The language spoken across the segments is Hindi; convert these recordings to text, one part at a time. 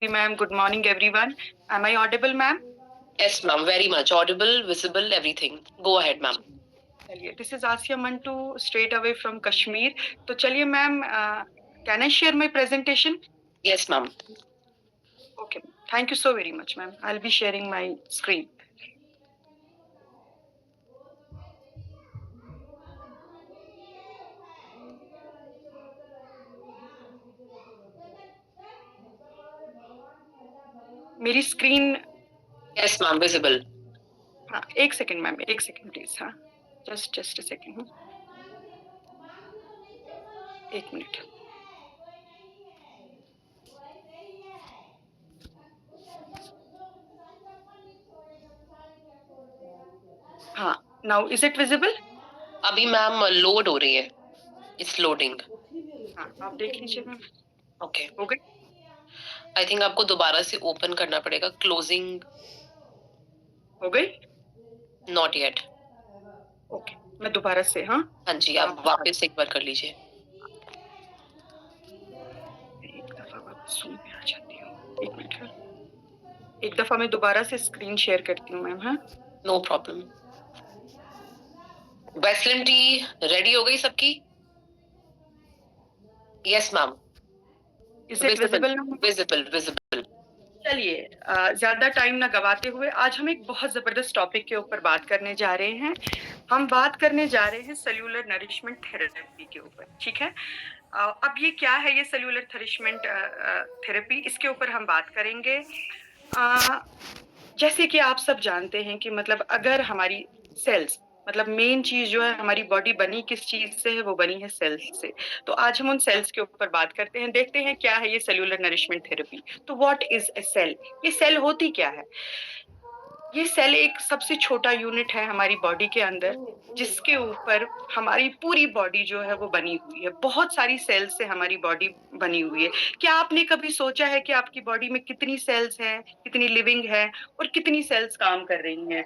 Ma'am. Good morning, everyone. Am I audible, ma'am? Yes, ma'am. Very much audible, visible, everything. Go ahead, ma'am. चलिए, this is Asya Mantu, straight away from Kashmir. तो चलिए, ma'am, can I share my presentation? Yes, ma'am. Okay. Thank you so very much, ma'am. I'll be sharing my screen. मेरी स्क्रीन Yes, ma'am. Visible. हाँ, एक सेकंड मैम, एक सेकंड प्लीज. हाँ, जस्ट अ सेकंड. एक मिनट. हाँ, नाउ इज इट विजिबल? अभी मैम लोड हो रही है. It's loading. हाँ, आप देख लीजिए मैम. ओके. हो गई? आई थिंक आपको दोबारा से ओपन करना पड़ेगा. क्लोजिंग. हो गई? Not yet. ओके, मैं दोबारा से. हाँ जी, आप वापस एक बार कर लीजिए. एक दफा वापस रूम में आ जाती हूँ. एक मिनट. एक दफा मैं दोबारा से स्क्रीन शेयर करती हूँ मैम. हाँ, नो प्रॉब्लम. वेस्लिन टी रेडी हो गई सबकी? Yes ma'am. Is it visible? Visible visible. चलिए, ज्यादा टाइम ना गवाते हुए आज हम एक बहुत जबरदस्त टॉपिक के ऊपर बात करने जा रहे हैं. हम बात करने जा रहे हैं सेल्यूलर नरिशमेंट थेरेपी के ऊपर. ठीक है. अब ये क्या है, ये सेल्यूलर नरिशमेंट थेरेपी, इसके ऊपर हम बात करेंगे. जैसे कि आप सब जानते हैं कि मतलब अगर हमारी सेल्स, मतलब मेन चीज जो है, हमारी बॉडी बनी किस चीज से है, वो बनी है सेल्स से. तो आज हम उन सेल्स के ऊपर बात करते हैं, देखते हैं क्या है ये सेल्यूलर नरिशमेंट थेरेपी. तो व्हाट इज ए सेल? ये सेल होती क्या है? ये सेल एक सबसे छोटा यूनिट है हमारी बॉडी के अंदर, जिसके ऊपर हमारी पूरी बॉडी जो है वो बनी हुई है. बहुत सारी सेल्स से हमारी बॉडी बनी हुई है. क्या आपने कभी सोचा है कि आपकी बॉडी में कितनी सेल्स हैं, कितनी लिविंग है, और कितनी सेल्स काम कर रही हैं?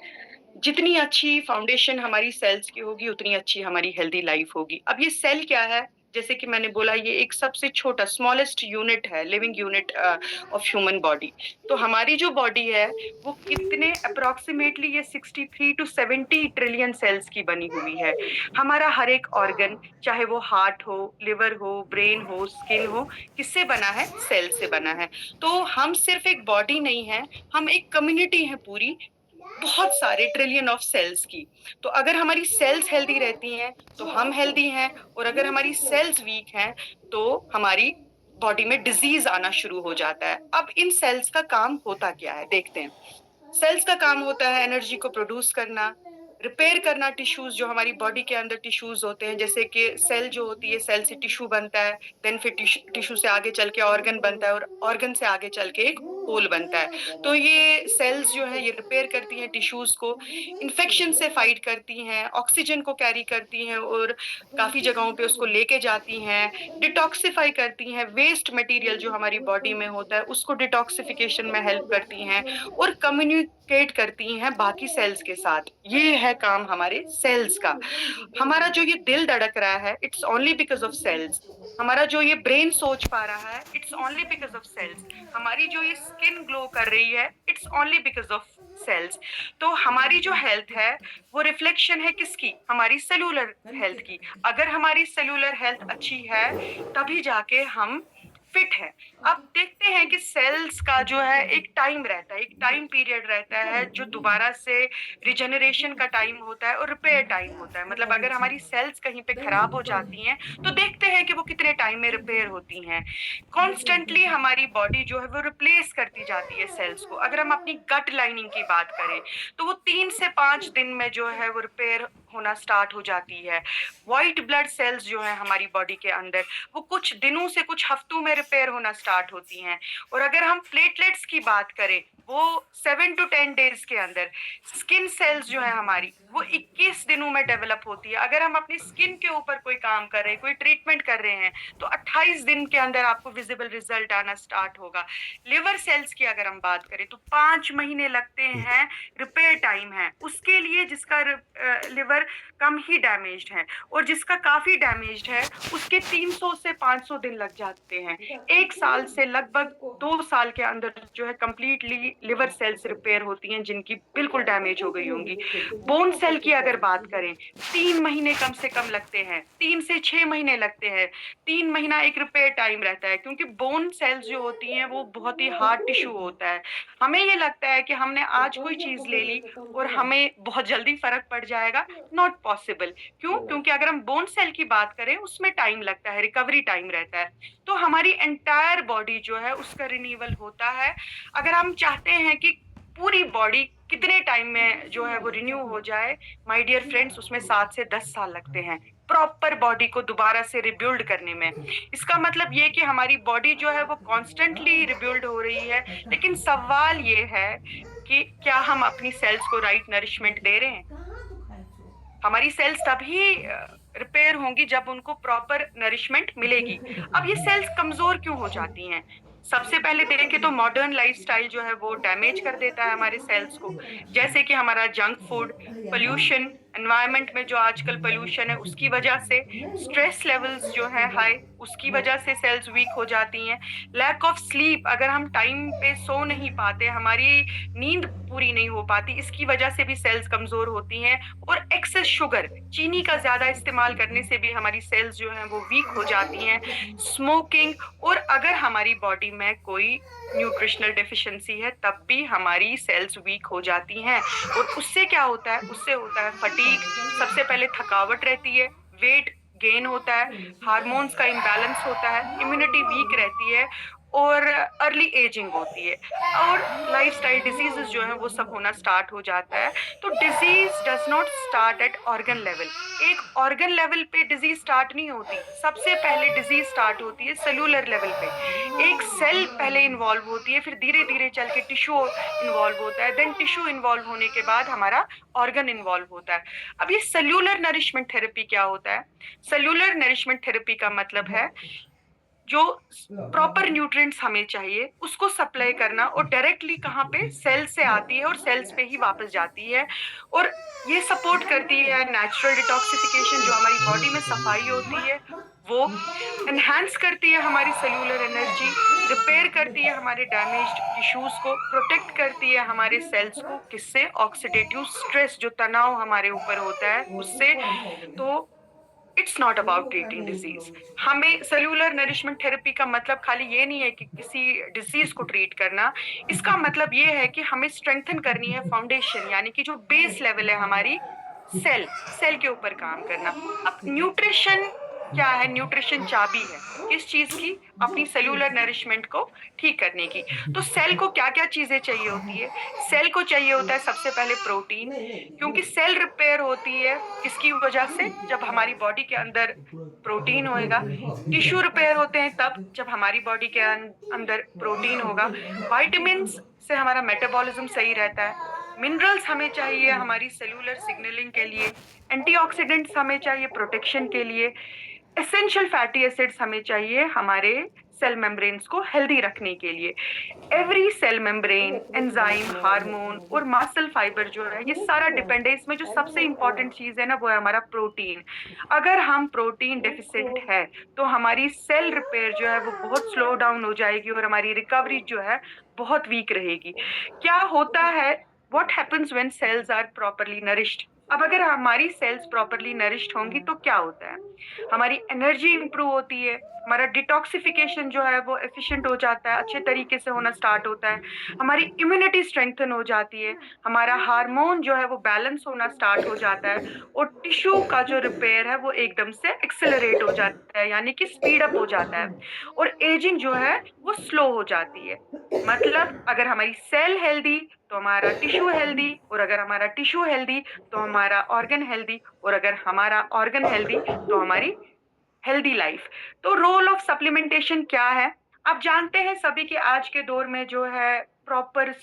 जितनी अच्छी फाउंडेशन हमारी सेल्स की होगी, उतनी अच्छी हमारी हेल्दी लाइफ होगी. अब ये सेल क्या है? जैसे कि मैंने बोला, ये एक सबसे छोटा स्मॉलेस्ट यूनिट है, living unit of human body. तो हमारी जो बॉडी है वो कितने अप्रोक्सीमेटली ये 63 to 70 ट्रिलियन सेल्स की बनी हुई है. हमारा हर एक ऑर्गन, चाहे वो हार्ट हो, लिवर हो, ब्रेन हो, स्किन हो, किससे बना है? सेल से बना है. तो हम सिर्फ एक बॉडी नहीं है, हम एक कम्युनिटी है पूरी, बहुत सारे ट्रिलियन ऑफ सेल्स की. तो अगर हमारी सेल्स हेल्दी रहती हैं तो हम हेल्दी हैं, और अगर हमारी सेल्स वीक हैं तो हमारी बॉडी में डिजीज आना शुरू हो जाता है. अब इन सेल्स का काम होता क्या है, देखते हैं. सेल्स का काम होता है एनर्जी को प्रोड्यूस करना, रिपेयर करना टिश्यूज, जो हमारी बॉडी के अंदर टिश्यूज होते हैं. जैसे कि सेल जो होती है, सेल से टिश्यू बनता है, देन फिर टिश्यू से आगे चल के ऑर्गन बनता है, और ऑर्गन से आगे चल के एक होल बनता है. तो ये सेल्स जो है ये रिपेयर करती हैं टिश्यूज को, इन्फेक्शन से फाइट करती हैं, ऑक्सीजन को कैरी करती हैं, और काफी जगहों पे उसको लेके जाती हैं, डिटॉक्सिफाई करती हैं, वेस्ट मटेरियल जो हमारी बॉडी में होता है उसको डिटॉक्सिफिकेशन में हेल्प करती हैं, और कम्युनिकेट करती हैं बाकी सेल्स के साथ. ये है काम हमारे सेल्स का. हमारा जो ये दिल धड़क रहा है, it's only because of cells. हमारा जो ये ब्रेन सोच पा रहा है, it's only because of cells. हमारी जो ये स्किन ग्लो कर रही है, it's only because of cells. तो हमारी जो हेल्थ है वो रिफ्लेक्शन है किसकी? हमारी सेल्यूलर हेल्थ की. अगर हमारी सेल्यूलर हेल्थ अच्छी है तभी जाके हम फिट है. अब देखते हैं कि सेल्स का जो है एक टाइम रहता है, एक टाइम पीरियड रहता है, जो दोबारा से रिजेनरेशन का टाइम होता है और रिपेयर टाइम होता है. मतलब अगर हमारी सेल्स कहीं पे खराब हो जाती हैं तो देखते हैं कि वो कितने टाइम में रिपेयर होती हैं. कॉन्स्टेंटली हमारी बॉडी जो है वो रिप्लेस करती जाती है सेल्स को. अगर हम अपनी गट लाइनिंग की बात करें तो वो 3 से 5 दिन में जो है वो रिपेयर होना स्टार्ट हो जाती है. व्हाइट ब्लड सेल्स जो है हमारी बॉडी के अंदर, वो कुछ दिनों से कुछ हफ्तों में रिपेयर होना स्टार्ट होती हैं. और अगर हम प्लेटलेट्स की बात करें, वो 7 to 10 डेज के अंदर. स्किन सेल्स जो है हमारी, वो 21 दिनों में डेवलप होती है. अगर हम अपनी स्किन के ऊपर कोई काम कर रहे हैं, कोई ट्रीटमेंट कर रहे हैं, तो 28 दिन के अंदर आपको विजिबल रिजल्ट आना स्टार्ट होगा. लिवर सेल्स की अगर हम बात करें तो 5 महीने लगते हैं, रिपेयर टाइम है उसके लिए. जिसका लिवर अंदर कम ही डैमेज्ड हैं, और जिसका काफी डैमेज्ड है उसके 300 से 500 दिन लग जाते हैं। 1 साल से लगभग 2 साल के अंदर जो है कंप्लीटली लिवर सेल्स रिपेयर होती हैं जिनकी बिल्कुल डैमेज हो गई होंगी। बोन सेल की अगर बात करें, 3 महीने कम से कम लगते हैं, 3 से 6 महीने लगते हैं। 3 महीना एक रिपेयर टाइम रहता है, क्योंकि बोन सेल्स जो होती हैं वो बहुत ही हार्ड टिश्यू होता है। हमें ये लगता है कि हमने आज कोई चीज ले ली और हमें बहुत जल्दी फर्क पड़ जाएगा। Not possible. क्यों? क्योंकि अगर हम बोन सेल की बात करें उसमें टाइम लगता है, रिकवरी टाइम रहता है। तो हमारी एंटायर बॉडी जो है उसका रिन्यूअल होता है। अगर हम चाहते हैं कि पूरी बॉडी कितने टाइम में जो है वो रिन्यू हो जाए, माय डियर फ्रेंड्स, उसमें 7 से 10 साल लगते हैं प्रॉपर बॉडी को दोबारा से रिबिल्ड करने में। इसका मतलब ये कि हमारी बॉडी जो है वो कॉन्स्टेंटली रिबिल्ड हो रही है, लेकिन सवाल ये है कि क्या हम अपनी सेल्स को राइट नरिशमेंट दे रहे हैं। हमारी सेल्स तभी रिपेयर होंगी जब उनको प्रॉपर नरिशमेंट मिलेगी। अब ये सेल्स कमजोर क्यों हो जाती हैं? सबसे पहले देखें तो मॉडर्न लाइफस्टाइल जो है वो डैमेज कर देता है हमारे सेल्स को, जैसे कि हमारा जंक फूड, पोल्यूशन, एनवायरनमेंट में जो आजकल पोल्यूशन है उसकी वजह से, स्ट्रेस लेवल्स जो है हाई, उसकी वजह से सेल्स वीक हो जाती हैं। लैक ऑफ स्लीप, अगर हम टाइम पे सो नहीं पाते, हमारी नींद पूरी नहीं हो पाती, इसकी वजह से भी सेल्स कमजोर होती हैं। और एक्सेस शुगर, चीनी का ज्यादा इस्तेमाल करने से भी हमारी सेल्स जो हैं वो वीक हो जाती हैं। स्मोकिंग, और अगर हमारी बॉडी में कोई न्यूट्रिशनल डेफिशिएंसी है तब भी हमारी सेल्स वीक हो जाती हैं। और उससे क्या होता है? उससे होता है फटीग, सबसे पहले थकावट रहती है, वेट गेन होता है, हार्मोन्स का इम्बैलेंस होता है, इम्यूनिटी वीक रहती है, और अर्ली एजिंग होती है, और लाइफस्टाइल डिजीजेस जो है वो सब होना स्टार्ट हो जाता है। तो disease does not start at organ level. एक ऑर्गन लेवल पे डिजीज स्टार्ट नहीं होती, सबसे पहले डिजीज स्टार्ट होती है सेलुलर लेवल पे। एक सेल पहले इन्वॉल्व होती है, फिर धीरे धीरे चल के टिश्यू इन्वॉल्व होता है, देन टिश्यू इन्वॉल्व होने के बाद हमारा ऑर्गन इन्वॉल्व होता है। अब ये सेल्यूलर नरिशमेंट थेरेपी क्या होता है? सेल्यूलर नरिशमेंट थेरेपी का मतलब है जो प्रॉपर न्यूट्रिएंट्स हमें चाहिए उसको सप्लाई करना, और डायरेक्टली कहाँ पे? सेल से आती है और सेल्स पे ही वापस जाती है। और ये सपोर्ट करती है नेचुरल डिटॉक्सिफिकेशन, जो हमारी बॉडी में सफाई होती है वो एनहांस करती है हमारी सेल्यूलर एनर्जी, रिपेयर करती है हमारे डैमेज्ड टिश्यूज को, प्रोटेक्ट करती है हमारे सेल्स को, किससे? ऑक्सीडेटिव स्ट्रेस, जो तनाव हमारे ऊपर होता है उससे। तो it's not about treating disease. हमें सेल्यूलर नरिशमेंट थेरेपी का मतलब खाली ये नहीं है कि किसी डिजीज को ट्रीट करना, इसका मतलब ये है कि हमें स्ट्रेंथन करनी है फाउंडेशन, यानी कि जो बेस लेवल है हमारी सेल, सेल के ऊपर काम करना। अब न्यूट्रिशन क्या है? न्यूट्रिशन चाबी है किस चीज की? अपनी सेल्यूलर नरिशमेंट को ठीक करने की। तो सेल को क्या क्या चीजें चाहिए होती है? सेल को चाहिए होता है सबसे पहले प्रोटीन, क्योंकि सेल रिपेयर होती है किसकी वजह से? जब हमारी बॉडी के अंदर प्रोटीन होएगा। टिश्यू रिपेयर होते हैं तब जब हमारी बॉडी के अंदर प्रोटीन होगा। वाइटामिन से हमारा मेटाबॉलिज्म सही रहता है। मिनरल्स हमें चाहिए हमारी सेल्यूलर सिग्नलिंग के लिए। एंटीऑक्सीडेंट्स हमें चाहिए प्रोटेक्शन के लिए। एसेंशियल फैटी एसिड्स हमें चाहिए हमारे सेल मेम्ब्रेन्स को हेल्दी रखने के लिए। Every cell membrane, enzyme, hormone और मसल फाइबर जो है ये सारा डिपेंड है। इसमें जो सबसे इंपॉर्टेंट चीज है ना वो है हमारा प्रोटीन। अगर हम प्रोटीन डेफिसिएंट है तो हमारी सेल रिपेयर जो है वो बहुत स्लो डाउन हो जाएगी और हमारी रिकवरी जो है बहुत वीक रहेगी। क्या होता है? What happens when cells are properly nourished? अब अगर हमारी सेल्स प्रॉपरली नरिश्ड होंगी तो क्या होता है? हमारी एनर्जी इंप्रूव होती है, हमारा डिटॉक्सिफिकेशन जो है वो एफिशिएंट हो जाता है, अच्छे तरीके से होना स्टार्ट होता है, हमारी इम्यूनिटी स्ट्रेंथन हो जाती है, हमारा हार्मोन जो है वो बैलेंस होना स्टार्ट हो जाता है, और टिश्यू का जो रिपेयर है वो एकदम से एक्सेलरेट हो जाता है, यानी कि स्पीड अप हो जाता है, और एजिंग जो है वो स्लो हो जाती है। मतलब अगर हमारी सेल हेल्दी तो हमारा टिश्यू हेल्दी, और अगर हमारा टिश्यू हेल्दी तो हमारा ऑर्गन हेल्दी, और अगर हमारा ऑर्गन हेल्दी तो हमारी हेल्दी लाइफ। तो रोल ऑफ सप्लीमेंटेशन क्या है? आप जानते हैं सभी कि आज के दौर में जो है प्रॉपर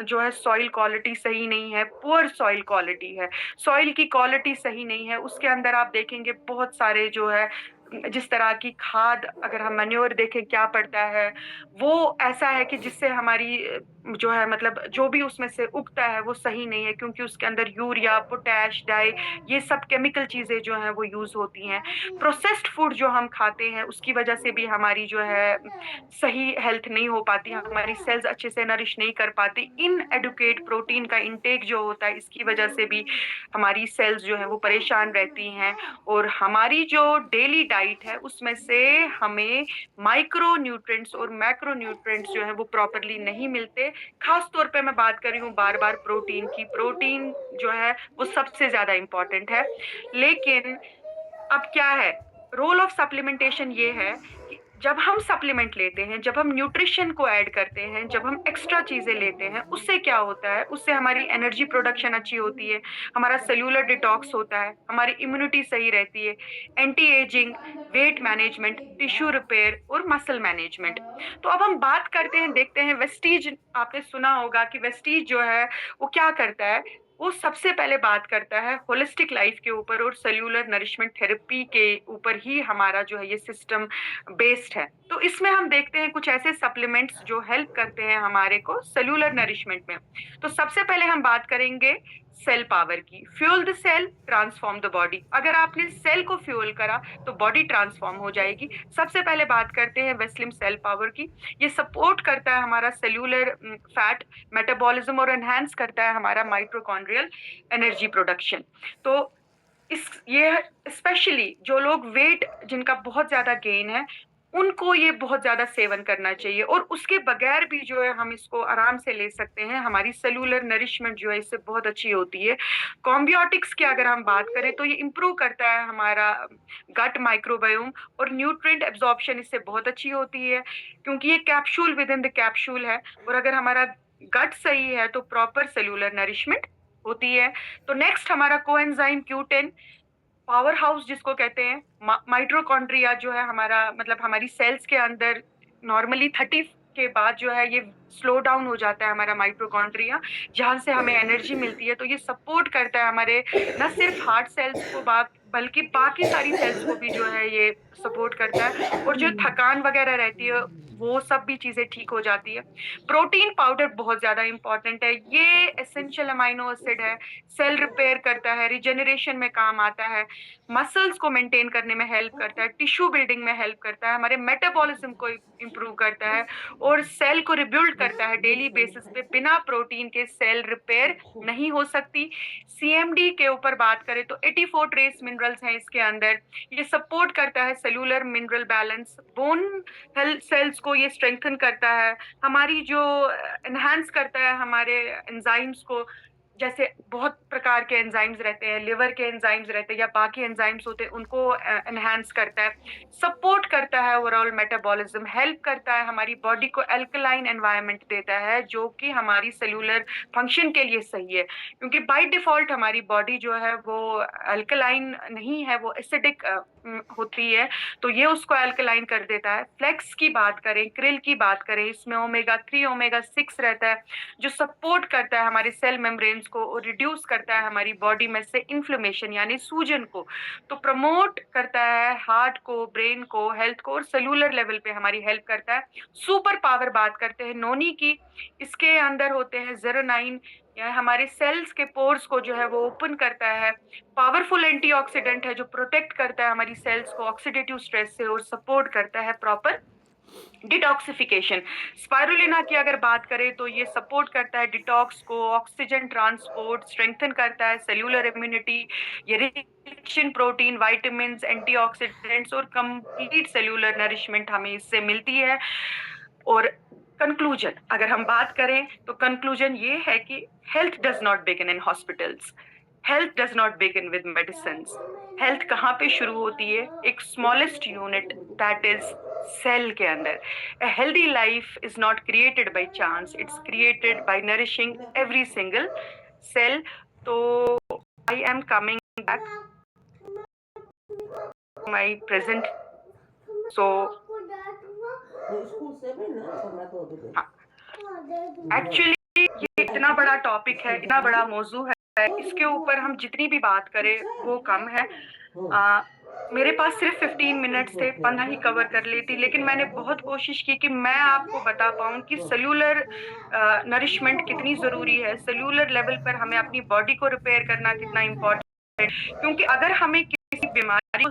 जो है सॉइल क्वालिटी सही नहीं है, पुअर सॉइल क्वालिटी है, सॉइल की क्वालिटी सही नहीं है। उसके अंदर आप देखेंगे बहुत सारे जो है जिस तरह की खाद, अगर हम मैन्योर देखें क्या पड़ता है, वो ऐसा है कि जिससे हमारी जो है मतलब जो भी उसमें से उगता है वो सही नहीं है, क्योंकि उसके अंदर यूरिया, पोटैश, डाई, ये सब केमिकल चीजें जो हैं वो यूज होती हैं। प्रोसेस्ड फूड जो हम खाते हैं उसकी वजह से भी हमारी जो है सही हेल्थ नहीं हो पाती, हमारी सेल्स अच्छे से नरिश नहीं कर पाती। इन एडुकेट प्रोटीन का इंटेक जो होता है इसकी वजह से भी हमारी सेल्स जो है वो परेशान रहती हैं। और हमारी जो डेली डाइट है उसमें से हमें माइक्रो न्यूट्रिएंट्स और मैक्रो न्यूट्रिएंट्स जो है वो प्रॉपरली नहीं मिलते। खास तौर पे मैं बात कर रही हूँ बार बार प्रोटीन की। प्रोटीन जो है वो सबसे ज्यादा इंपॉर्टेंट है। लेकिन अब क्या है, रोल ऑफ सप्लीमेंटेशन ये है कि जब हम सप्लीमेंट लेते हैं, जब हम न्यूट्रिशन को ऐड करते हैं, जब हम एक्स्ट्रा चीजें लेते हैं, उससे क्या होता है, उससे हमारी एनर्जी प्रोडक्शन अच्छी होती है, हमारा सेल्यूलर डिटॉक्स होता है, हमारी इम्यूनिटी सही रहती है, anti ageing, weight management, tissue repair और मसल मैनेजमेंट। तो अब हम बात करते हैं, देखते हैं वेस्टीज। आपने सुना होगा कि वेस्टीज जो है वो क्या करता है, वो सबसे पहले बात करता है होलिस्टिक लाइफ के ऊपर और सेल्यूलर नरिशमेंट थेरेपी के ऊपर ही हमारा जो है ये सिस्टम बेस्ड है। तो इसमें हम देखते हैं कुछ ऐसे सप्लीमेंट्स जो हेल्प करते हैं हमारे को सेल्यूलर नरिशमेंट में। तो सबसे पहले हम बात करेंगे सेल पावर की। Fuel the cell, transform the body. अगर आपने सेल को फ्यूल करा तो बॉडी ट्रांसफॉर्म हो जाएगी। सबसे पहले बात करते हैं वेस्लिम सेल पावर की। ये सपोर्ट करता है हमारा सेल्यूलर फैट मेटाबॉलिज्म और एनहांस करता है हमारा माइटोकॉन्ड्रियल एनर्जी प्रोडक्शन। तो इस ये स्पेशली जो लोग वेट जिनका बहुत ज्यादा गेन है उनको ये बहुत ज्यादा सेवन करना चाहिए। और उसके बगैर भी जो है हम इसको आराम से ले सकते हैं। हमारी सेलुलर नरिशमेंट जो है इससे बहुत अच्छी होती है। कॉम्बियोटिक्स की अगर हम बात करें तो ये इंप्रूव करता है हमारा गट माइक्रोबायोम और न्यूट्रिएंट एब्जॉर्प्शन इससे बहुत अच्छी होती है, क्योंकि ये capsule with in the capsule है। और अगर हमारा गट सही है तो प्रॉपर सेलुलर नरिशमेंट होती है। तो नेक्स्ट हमारा कोएंजाइम Q10, पावर हाउस जिसको कहते हैं। माइटोकॉन्ड्रिया जो है हमारा मतलब हमारी सेल्स के अंदर नॉर्मली 30 के बाद जो है ये स्लो डाउन हो जाता है हमारा माइटोकॉन्ड्रिया, जहां से हमें एनर्जी मिलती है। तो ये सपोर्ट करता है हमारे न सिर्फ हार्ट सेल्स को बल्कि बाकी सारी सेल्स को भी जो है ये सपोर्ट करता है। और जो थकान वगैरह रहती है वो सब भी चीजें ठीक हो जाती है। प्रोटीन पाउडर बहुत ज्यादा इंपॉर्टेंट है। ये एसेंशियल अमाइनो एसिड है, सेल रिपेयर करता है, रिजेनरेशन में काम आता है, मसल्स को मेंटेन करने में हेल्प करता है, टिश्यू बिल्डिंग में हेल्प करता है, हमारे मेटाबॉलिज्म को इंप्रूव करता है और सेल को रिबिल्ड करता है डेली बेसिस पे। बिना प्रोटीन के सेल रिपेयर नहीं हो सकती। CMD के ऊपर बात करें तो 84 ट्रेस मिनरल्स हैं इसके अंदर। ये सपोर्ट करता है cellular mineral balance, bone health cells को ये स्ट्रेंथन करता है, हमारी जो एनहांस करता है हमारे एंजाइम्स को। जैसे बहुत प्रकार के एंजाइम्स रहते हैं, लिवर के एंजाइम्स रहते हैं या बाकी एंजाइम्स होते हैं, उनको एनहांस करता है, सपोर्ट करता है ओवरऑल मेटाबॉलिज्म, हेल्प करता है, हमारी बॉडी को एल्कलाइन एनवायरनमेंट देता है जो कि हमारी सेलुलर फंक्शन के लिए सही है। क्योंकि बाय डिफॉल्ट हमारी बॉडी जो है वो अल्कलाइन नहीं है, वो एसिडिक होती है। तो ये उसको अल्कलाइन कर देता है। फ्लेक्स की बात करें, क्रिल की बात करें, इसमें ओमेगा 3 ओमेगा 6 रहता है जो सपोर्ट करता है हमारे सेल मेम्ब्रेन्स को और रिड्यूस करता है हमारी बॉडी में से इन्फ्लेमेशन यानी सूजन को। तो प्रमोट करता है हार्ट को, ब्रेन को, हेल्थ को और सेलुलर लेवल पे हमारी हेल्प करता है। सुपर पावर बात करते हैं नोनी की। इसके अंदर होते हैं जेरोनाइन, यह हमारे सेल्स के पोर्स को जो है वो ओपन करता है। पावरफुल एंटीऑक्सीडेंट है जो प्रोटेक्ट करता है हमारी सेल्स को ऑक्सीडेटिव स्ट्रेस से और सपोर्ट करता है प्रॉपर डिटॉक्सिफिकेशन। स्पाइरुलिना की अगर बात करें तो ये सपोर्ट करता है डिटॉक्स को, ऑक्सीजन ट्रांसपोर्ट, स्ट्रेंथन करता है सेल्यूलर इम्यूनिटी। ये rich in protein, vitamin, antioxidants और कंप्लीट सेल्यूलर नरिशमेंट हमें इससे मिलती है। और कंक्लूजन अगर हम बात करें तो कंक्लूजन ये है कि health does not begin in hospitals, health does not begin with medicine. Health कहाँ पे शुरू होती है? एक smallest unit, that is cell के अंदर। A healthy life is not created by chance, it's created by nourishing every single cell. तो I am coming back to my present. So actually ये इतना बड़ा टॉपिक है, इतना बड़ा मौजू है, इसके ऊपर हम जितनी भी बात करें वो कम है। मेरे पास सिर्फ 15 मिनट्स थे, 15 ही कवर कर लेती, लेकिन मैंने बहुत कोशिश की कि मैं आपको बता पाऊँ कि सेल्यूलर नरिशमेंट कितनी ज़रूरी है, सेल्यूलर लेवल पर हमें अपनी बॉडी को रिपेयर करना कितना इम्पोर्टेंट है। क्योंकि अगर हमें किसी बीमारी को